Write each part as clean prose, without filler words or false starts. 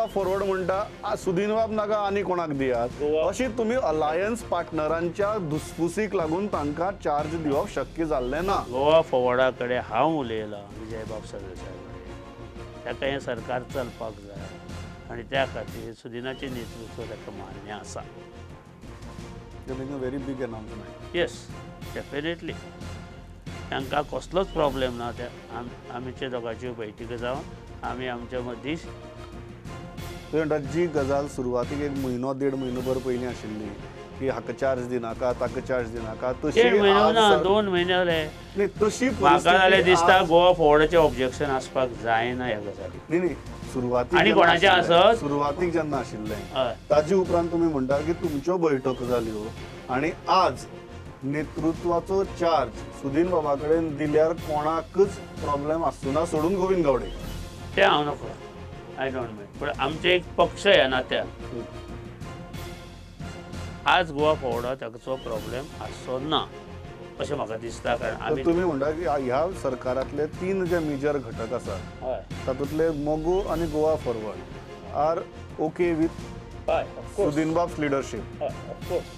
Goa forward म्हणटा सुदीन बाब नाका आनी कोणाक दियात अशी तुम्ही अलायन्स पार्टनरांच्या धुसफुसीक लागून तांकां चार्ज दिवप शक्य जाल्लें ना। गोवा फॉरवर्डा कडेन हांव उलयलां विजय बाब सरदेसाय कडेन, ताका हें सरकार चलपाक जाय आनी त्या खातीर सुदिनाचें नेतृत्व ताका मान्य आसा। Very big announcement. Yes, definitely तांकां कसलोच प्रॉब्लेम ना। त्या आमचे दोगांच्यो बैठकी जावन आमी आमच्या मदीं जी गजाल सुरवातीक एक म्हयनो देड म्हयनोभर पयलीं आशिल्ली की हाका चार्ज दिनाका ताका चार्ज दिनाका तशी 1.5 म्हयनो ना 2 म्हयने जाले। तशी म्हाका जाल्यार दिसता गोवा फॉरवर्डाचें ऑब्जेक्शन आसपाक जायना ह्या गजालीक। न्ही सुरवातीक आनी कोणाचें आसत सुरवातीक जेन्ना आशिल्लें हय ताजे उपरांत तुमी म्हणटा की तुमच्यो बैठक जाल्यो आनी आज नेतृत्वाचो चार्ज सुदीन बाबा कडेन दिल्यार कोणाकच प्रॉब्लेम आसुना सोडून गोविंद गावडे तें हांव नकळो, आय डोंट मीन। पूण आमचे एक पक्ष ह्या नात्यान आज गोवा फॉरवर्डाक ताचो प्रॉब्लेम आसचो ना अशें म्हाका दिसता। कारण आमी तुम्ही म्हणटा की ह्या सरकारांतले 3 जे मेजर घटक आसात हय तातूंतले मोगू आनी Goa Forward are okay with हय सुदीन बाब्स leadership. Of course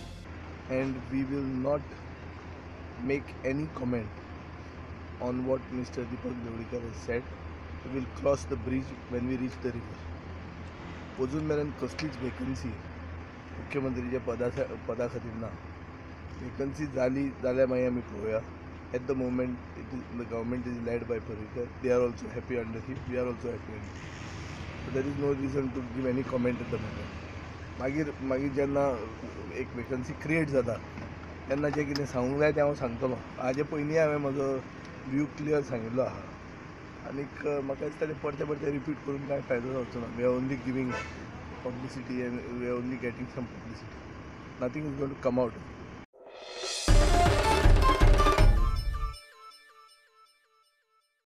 and we will not make any comment on what Mr. Deepak Devdikar has said. We will cross the bridge when we reach the river. अजून मेरेन कसलीच वेकन्सी मुख्यमंत्रीच्या पदा खातीर ना। वेकन्सी जाली जाल्यार मागीर आमी पळोवया। At the moment it is the government is led by Parrikar, they are also happy under him, we are also happy under him. There is no reason to give any comment at the moment. मागीर जेन्ना एक vacancy create जाता तेन्ना जें कितें सांगूंक जाय तें हांव सांगतलो। हाजे पयलीं हांवें म्हजो व्यू क्लियर सांगिल्लो आहा आनीक म्हाका दिसता तें परते रिपीट करून कांय फायदो जावचो ना। We are only giving publicity and we are only getting some publicity, nothing is going to come out.